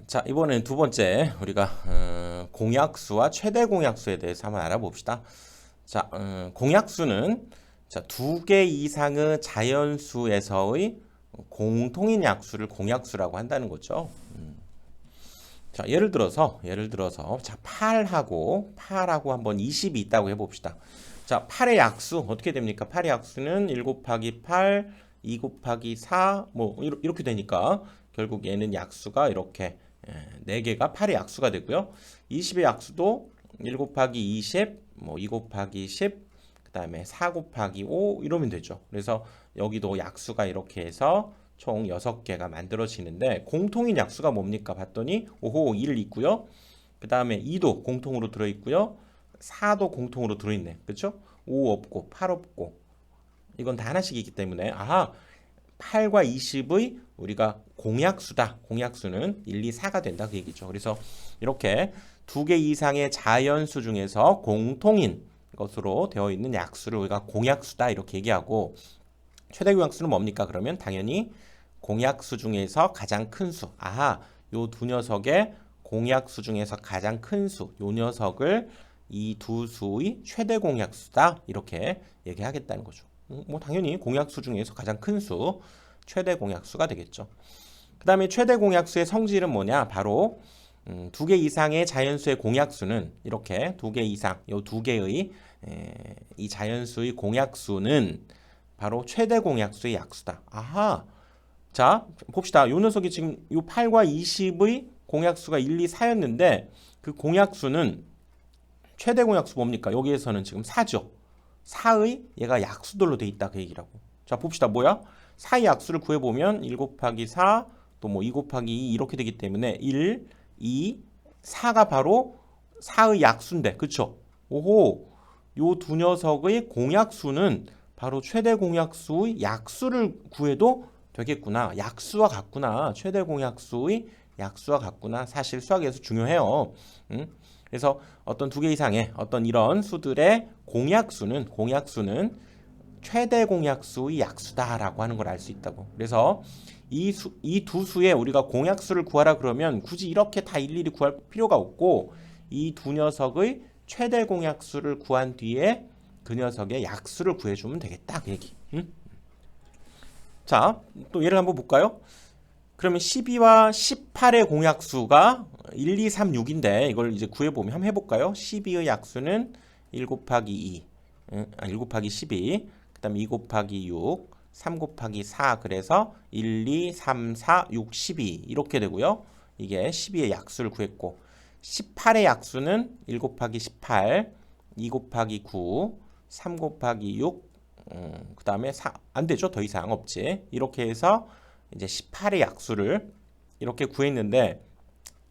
자, 이번에는 두 번째 우리가 공약수와 최대 공약수에 대해서 한번 알아봅시다. 자, 공약수는 두 개 이상의 자연수에서의 공통인 약수를 공약수라고 한다는 거죠. 자, 예를 들어서 자, 8하고 한번 20이 있다고 해봅시다. 자, 8의 약수 어떻게 됩니까? 8의 약수는 1 곱하기 8, 2 곱하기 4, 뭐 이렇게 되니까 결국 얘는 약수가 이렇게 4개가 8의 약수가 되고요. 20의 약수도 1 곱하기 20, 뭐 2 곱하기 10, 그 다음에 4 곱하기 5 이러면 되죠. 그래서 여기도 약수가 이렇게 해서 총 6개가 만들어지는데 공통인 약수가 뭡니까? 봤더니 오호 1 있고요. 그 다음에 2도 공통으로 들어있고요. 4도 공통으로 들어있네. 그렇죠? 5 없고 8 없고 이건 다 하나씩 있기 때문에 8과 20의 우리가 공약수다. 공약수는 1, 2, 4가 된다 그 얘기죠. 그래서 이렇게 두 개 이상의 자연수 중에서 공통인 것으로 되어 있는 약수를 우리가 공약수다 이렇게 얘기하고 최대 공약수는 뭡니까? 그러면 당연히 공약수 중에서 가장 큰 수. 요 두 녀석의 공약수 중에서 가장 큰 수. 요 녀석을 이 두 수의 최대 공약수다. 이렇게 얘기하겠다는 거죠. 뭐 당연히 공약수 중에서 가장 큰 수, 최대 공약수가 되겠죠. 그 다음에 최대 공약수의 성질은 뭐냐? 바로 두 개 이상의 자연수의 공약수는 이렇게 두 개 이상, 요 두 개의 이 자연수의 공약수는 바로 최대 공약수의 약수다. 자, 봅시다. 요 녀석이 지금 요 8과 20의 공약수가 1, 2, 4였는데 그 공약수는 최대 공약수 뭡니까? 여기에서는 지금 4죠. 4의 얘가 약수들로 돼 있다 그 얘기라고. 자, 봅시다. 뭐야? 4의 약수를 구해보면 1 곱하기 4, 또 뭐 2 곱하기 2 이렇게 되기 때문에 1, 2, 4가 바로 4의 약수인데 그쵸? 오호, 요 두 녀석의 공약수는 바로 최대 공약수의 약수를 구해도 되겠구나. 약수와 같구나. 최대 공약수의 약수와 같구나. 사실 수학에서 중요해요. 그래서 어떤 두 개 이상의 어떤 이런 수들의 공약수는 최대 공약수의 약수다라고 하는 걸 알 수 있다고. 그래서 이 두 수에 우리가 공약수를 구하라 그러면 굳이 이렇게 다 일일이 구할 필요가 없고 이 두 녀석의 최대 공약수를 구한 뒤에 그 녀석의 약수를 구해주면 되겠다 그 얘기. 자, 또 예를 한번 볼까요? 그러면 12와 18의 공약수가 1, 2, 3, 6인데 이걸 이제 구해보면 한번 해볼까요? 12의 약수는 1 곱하기 2, 1 곱하기 12, 그 다음에 2 곱하기 6, 3 곱하기 4 그래서 1, 2, 3, 4, 6, 12 이렇게 되고요. 이게 12의 약수를 구했고 18의 약수는 1 곱하기 18, 2 곱하기 9, 3 곱하기 6, 그 다음에 안 되죠. 더 이상 없지. 이렇게 해서 이제 18의 약수를 이렇게 구했는데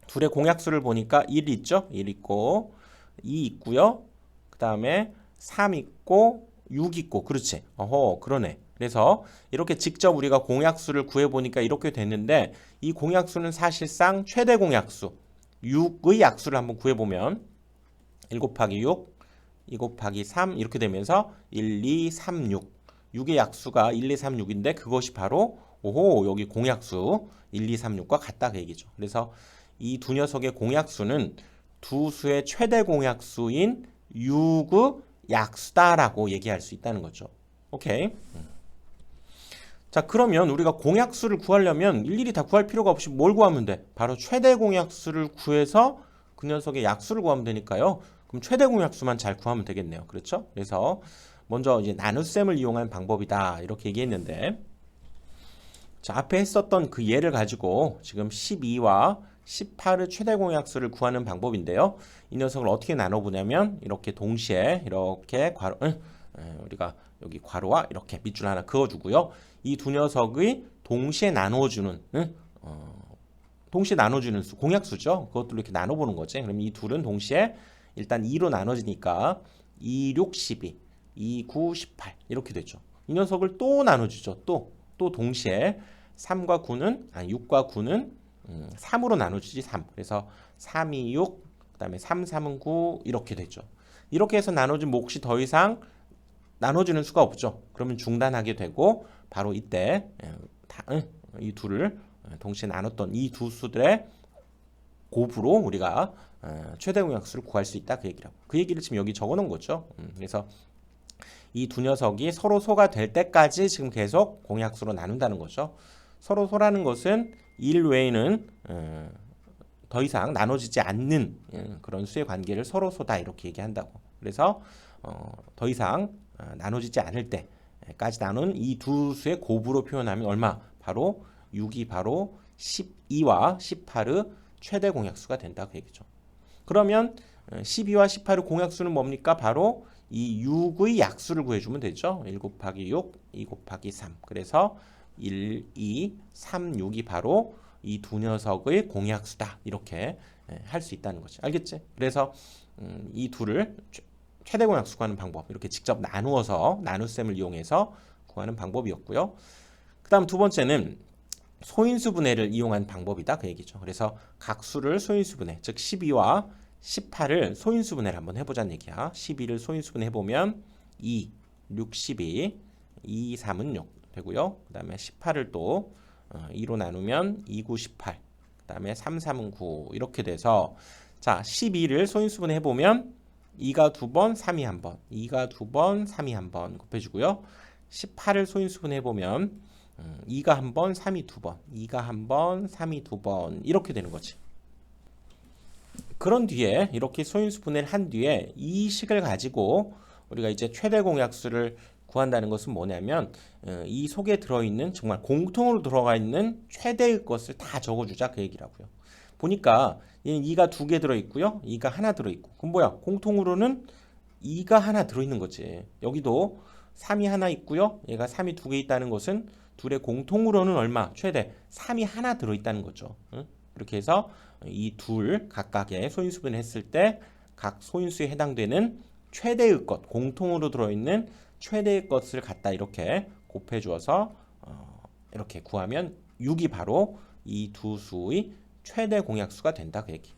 둘의 공약수를 보니까 1 있죠. 1 있고 2 있고요. 그 다음에 3 있고 6 있고 그렇지. 그러네. 그래서 이렇게 직접 우리가 공약수를 구해보니까 이렇게 됐는데 이 공약수는 사실상 최대 공약수 6의 약수를 한번 구해보면 1 곱하기 6, 2 곱하기 3 이렇게 되면서 1, 2, 3, 6 6의 약수가 1, 2, 3, 6인데 그것이 바로 오호 여기 공약수 1, 2, 3, 6과 같다 그 얘기죠. 그래서 이 두 녀석의 공약수는 두 수의 최대 공약수인 6의 약수다라고 얘기할 수 있다는 거죠. 오케이. 자, 그러면 우리가 공약수를 구하려면 일일이 다 구할 필요가 없이 뭘 구하면 돼? 바로 최대 공약수를 구해서 그 녀석의 약수를 구하면 되니까요. 그럼 최대 공약수만 잘 구하면 되겠네요. 그렇죠? 그래서 먼저 이제 나눗셈을 이용한 방법이다. 이렇게 얘기했는데 자, 앞에 했었던 그 예를 가지고 지금 12와 18의 최대 공약수를 구하는 방법인데요. 이 녀석을 어떻게 나눠보냐면 이렇게 동시에 이렇게 우리가 여기 괄호와 이렇게 밑줄 하나 그어주고요. 이 두 녀석의 동시에 나눠주는 동시에 나눠주는 수 공약수죠. 그것들로 이렇게 나눠보는 거지. 그럼 이 둘은 동시에 일단 2로 나눠지니까 2, 6, 12, 2, 9, 18 이렇게 되죠. 이 녀석을 또 나눠주죠. 또 동시에 3과 9는 6과 9는 3으로 나눠주지 3. 그래서 3, 2, 6, 그다음에 3, 3은 9 이렇게 되죠. 이렇게 해서 나눠진 몫이 더 이상 나눠주는 수가 없죠. 그러면 중단하게 되고 바로 이때 이 둘을 동시에 나눴던 이 두 수들의 곱으로 우리가 최대 공약수를 구할 수 있다 그 얘기라고. 그 얘기를 지금 여기 적어놓은 거죠. 그래서 이 두 녀석이 서로 소가 될 때까지 지금 계속 공약수로 나눈다는 거죠. 서로 소라는 것은 1 외에는 더 이상 나눠지지 않는 그런 수의 관계를 서로 소다 이렇게 얘기한다고. 그래서 더 이상 나눠지지 않을 때까지 나눈 이 두 수의 곱으로 표현하면 얼마? 바로 6이 바로 12와 18의 최대 공약수가 된다 그 얘기죠. 그러면 12와 18의 공약수는 뭡니까? 바로 이 6의 약수를 구해주면 되죠. 1 곱하기 6, 2 곱하기 3. 그래서 1, 2, 3, 6이 바로 이 두 녀석의 공약수다. 이렇게 할 수 있다는 거죠. 알겠지? 그래서 이 둘을 최대 공약수 구하는 방법 이렇게 직접 나누어서 나눗셈을 이용해서 구하는 방법이었고요. 그 다음 두 번째는 소인수분해를 이용한 방법이다 그 얘기죠. 그래서 각 수를 소인수분해, 즉 12와 18을 소인수분해를 한번 해보자는 얘기야. 12를 소인수분해 해보면 2, 6, 12, 2, 3은 6 되고요. 그 다음에 18을 또 2로 나누면 2, 9, 18, 그 다음에 3, 3은 9 이렇게 돼서 자 12를 소인수분해 해보면 2가 2번, 3이 1번, 2가 2번, 3이 1번 곱해주고요. 18을 소인수분해 해보면 2가 1번, 3이 2번, 2가 1번, 3이 2번 이렇게 되는 거지. 그런 뒤에 이렇게 소인수분해를 한 뒤에 이 식을 가지고 우리가 이제 최대 공약수를 구한다는 것은 뭐냐면 이 속에 들어있는 정말 공통으로 들어가 있는 최대의 것을 다 적어주자 그 얘기라고요. 보니까 얘는 2가 2개 들어있고요. 2가 하나 들어있고 그럼 뭐야? 공통으로는 2가 하나 들어있는 거지. 여기도 3이 하나 있고요. 얘가 3이 2개 있다는 것은 둘의 공통으로는 얼마? 최대 3이 하나 들어있다는 거죠. 이렇게 해서 이 둘 각각의 소인수분을 했을 때 각 소인수에 해당되는 최대의 것, 공통으로 들어있는 최대의 것을 갖다 이렇게 곱해 주어서 이렇게 구하면 6이 바로 이 두 수의 최대 공약수가 된다 그 얘기.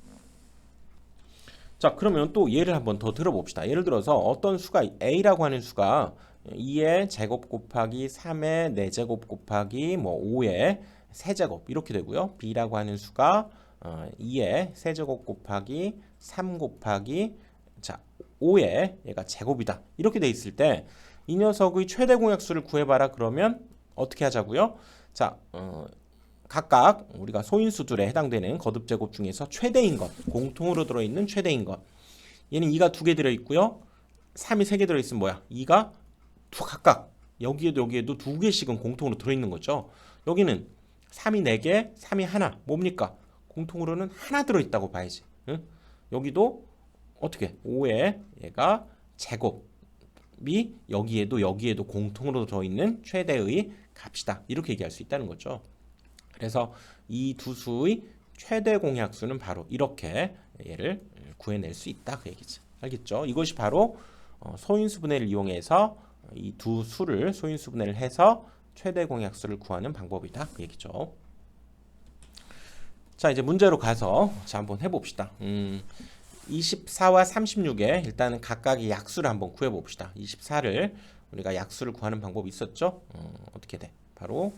자, 그러면 또 예를 한번 더 들어봅시다. 예를 들어서 어떤 수가 A라고 하는 수가 2의 제곱 곱하기 3의 4제곱 곱하기 5의 세제곱 이렇게 되고요. B라고 하는 수가 2의 세제곱 곱하기 3 곱하기 자 5의 얘가 제곱이다. 이렇게 돼 있을 때 이 녀석의 최대 공약수를 구해봐라 그러면 어떻게 하자고요? 자 각각 우리가 소인수들에 해당되는 거듭제곱 중에서 최대인 것, 공통으로 들어있는 최대인 것. 얘는 2가 2개 들어있고요. 3이 3개 들어있으면 뭐야? 2가 각각 여기에도 여기에도 2개씩은 공통으로 들어있는 거죠. 여기는 3이 4개, 3이 하나. 뭡니까? 공통으로는 하나 들어있다고 봐야지. 응? 여기도 어떻게? 5에 얘가 제곱이 여기에도 공통으로 들어있는 최대의 값이다. 이렇게 얘기할 수 있다는 거죠. 그래서 이 두 수의 최대 공약수는 바로 이렇게 얘를 구해낼 수 있다 그 얘기지. 알겠죠? 이것이 바로 소인수분해를 이용해서 이 두 수를 소인수분해를 해서 최대 공약수를 구하는 방법이다 그 얘기죠. 자 이제 문제로 가서 자 한번 해봅시다. 24와 36에 일단은 각각의 약수를 한번 구해봅시다. 24를 우리가 약수를 구하는 방법이 있었죠. 어떻게 돼? 바로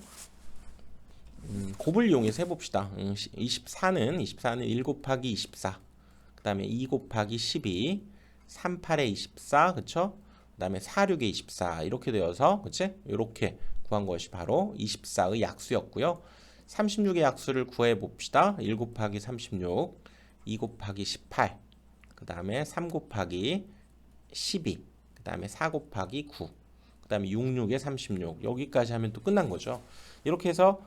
곱을 이용해서 해봅시다. 24는 1 곱하기 24, 그 다음에 2 곱하기 12, 3, 8에 24, 그쵸? 그 다음에 4, 6에 24 이렇게 되어서 그치? 이렇게 구한 것이 바로 24의 약수였고요. 36의 약수를 구해봅시다. 1 곱하기 36, 2 곱하기 18, 그 다음에 3 곱하기 12, 그 다음에 4 곱하기 9, 그 다음에 6, 6에 36 여기까지 하면 또 끝난 거죠. 이렇게 해서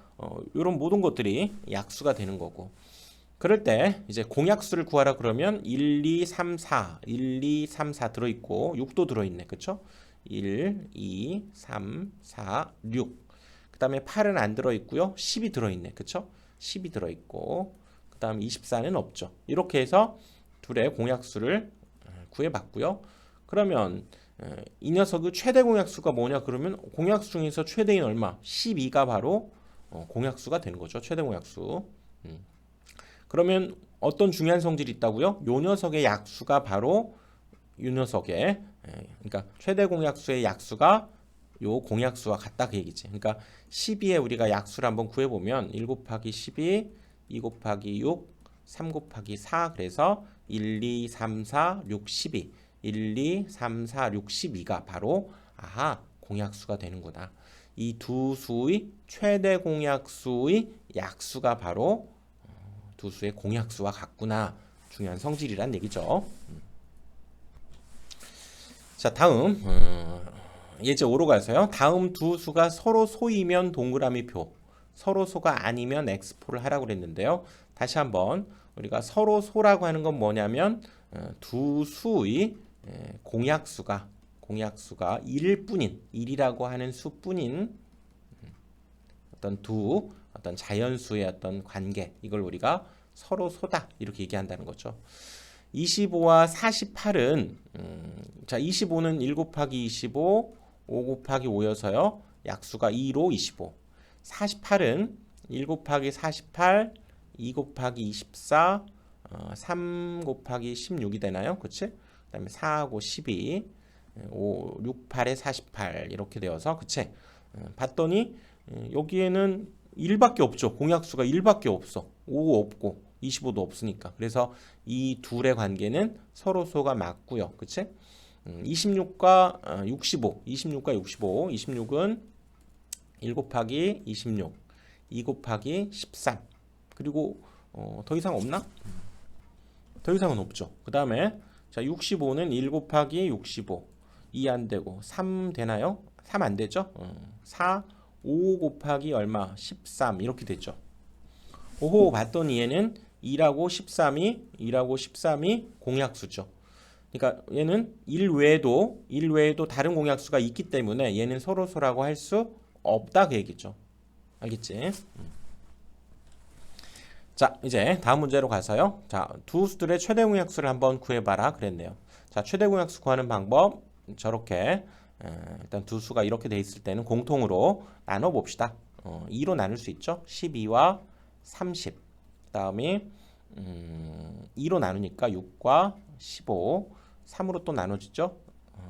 이런 모든 것들이 약수가 되는 거고 그럴 때 이제 공약수를 구하라 그러면 1, 2, 3, 4 1, 2, 3, 4 들어있고 6도 들어있네. 그쵸? 1, 2, 3, 4, 6 그 다음에 8은 안 들어있고요. 10이 들어있네. 그쵸? 10이 들어있고 그 다음 24는 없죠. 이렇게 해서 둘의 공약수를 구해봤고요. 그러면 이 녀석의 최대 공약수가 뭐냐 그러면 공약수 중에서 최대인 얼마? 12가 바로 공약수가 되는 거죠. 최대 공약수. 그러면 어떤 중요한 성질이 있다고요? 요 녀석의 약수가 바로 요 녀석의 그러니까 최대 공약수의 약수가 요 공약수와 같다 그 얘기지. 그러니까 12에 우리가 약수를 한번 구해보면 1 곱하기 12, 2 곱하기 6, 3 곱하기 4 그래서 1, 2, 3, 4, 6, 12 1, 2, 3, 4, 6, 12가 바로 공약수가 되는구나. 이 두 수의 최대 공약수의 약수가 바로 두 수의 공약수와 같구나. 중요한 성질이란 얘기죠. 자, 다음 예제 5로 가서요. 다음 두 수가 서로 소이면 동그라미 표, 서로 소가 아니면 X표를 하라고 그랬는데요. 다시 한번 우리가 서로 소라고 하는 건 뭐냐면 두 수의 공약수가 1일 뿐인 1이라고 하는 수뿐인 어떤 자연수의 어떤 관계, 이걸 우리가 서로 소다 이렇게 얘기한다는 거죠. 25와 48은 자 25는 1 곱하기 25 5 곱하기 5여서요 약수가 2로 25. 48은 1 곱하기 48 2 곱하기 24 3 곱하기 16이 되나요? 그치? 그 다음에 4하고 12 5, 6, 8에 48 이렇게 되어서 그치? 봤더니 여기에는 1밖에 없죠. 공약수가 1밖에 없어. 5 없고 25도 없으니까. 그래서 이 둘의 관계는 서로 소가 맞고요. 그치? 26과 65 26은 1 곱하기 26 2 곱하기 13 그리고 더 이상 없나? 더 이상은 없죠. 그 다음에 자 65는 1 곱하기 65 2 안 되고 3 되나요? 3 안 되죠? 4 5 곱하기 얼마? 13 이렇게 되죠. 오호 봤더니 얘는 2라고 13이 공약수죠. 그러니까 얘는 1 외에도 다른 공약수가 있기 때문에 얘는 서로소라고 할 수 없다 그 얘기죠. 알겠지? 자 이제 다음 문제로 가서요. 자 두 수들의 최대 공약수를 한번 구해봐라 그랬네요. 자 최대 공약수 구하는 방법 저렇게 일단 두 수가 이렇게 돼 있을 때는 공통으로 나눠 봅시다. 2로 나눌 수 있죠. 12와 30 그다음에 2로 나누니까 6과 15 3으로 또 나눠지죠.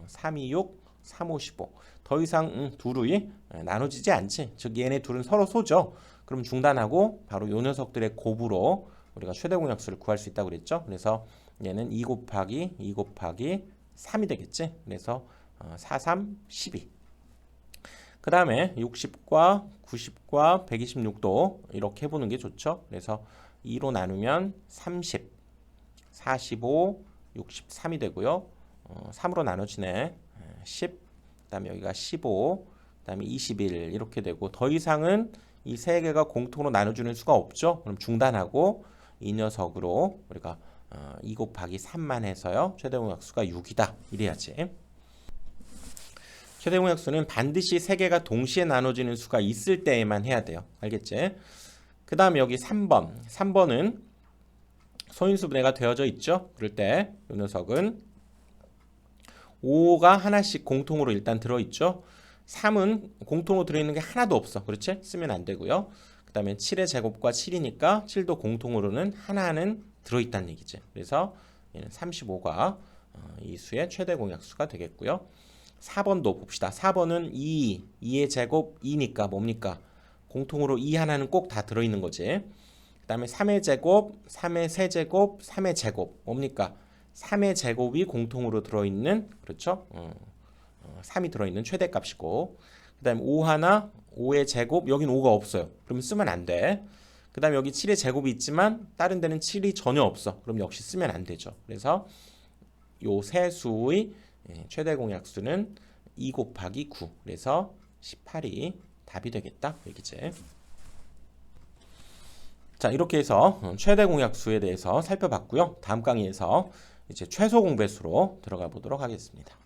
3, 2, 6 3, 5, 15 더 이상 둘이 나눠지지 않지. 즉 얘네 둘은 서로 소죠. 그럼 중단하고 바로 요 녀석들의 곱으로 우리가 최대 공약수를 구할 수 있다고 그랬죠. 그래서 얘는 2 곱하기 3이 되겠지. 그래서 4, 3, 12 그 다음에 60과 90과 126도 이렇게 해보는 게 좋죠. 그래서 2로 나누면 30 45 63이 되고요. 3으로 나눠지네. 10 그다음에 여기가 15 그다음에 21 이렇게 되고 더 이상은 이 세 개가 공통으로 나눠주는 수가 없죠. 그럼 중단하고 이 녀석으로 우리가 2 곱하기 3만 해서요. 최대 공약수가 6이다. 이래야지. 최대 공약수는 반드시 세 개가 동시에 나눠지는 수가 있을 때에만 해야 돼요. 알겠지? 그 다음에 여기 3번은 소인수분해가 되어져 있죠. 그럴 때 이 녀석은 5가 하나씩 공통으로 일단 들어있죠. 3은 공통으로 들어있는 게 하나도 없어. 그렇지? 쓰면 안 되고요. 그 다음에 7의 제곱과 7이니까 7도 공통으로는 하나는 들어있다는 얘기지. 그래서 얘는 35가 이 수의 최대 공약수가 되겠고요. 4번도 봅시다. 4번은 2의 제곱 2니까 뭡니까? 공통으로 2 하나는 꼭 다 들어있는 거지. 그 다음에 3의 제곱, 3의 세제곱, 3의 제곱 뭡니까? 3의 제곱이 공통으로 들어있는 그렇죠? 3이 들어있는 최대값이고 그 다음에 5 하나, 5의 제곱 여긴 5가 없어요. 그러면 쓰면 안 돼. 그 다음에 여기 7의 제곱이 있지만 다른 데는 7이 전혀 없어. 그럼 역시 쓰면 안 되죠. 그래서 요 세 수의 최대 공약수는 2 곱하기 9 그래서 18이 답이 되겠다 얘기지. 자 이렇게 해서 최대 공약수에 대해서 살펴봤고요. 다음 강의에서 이제 최소 공배수로 들어가 보도록 하겠습니다.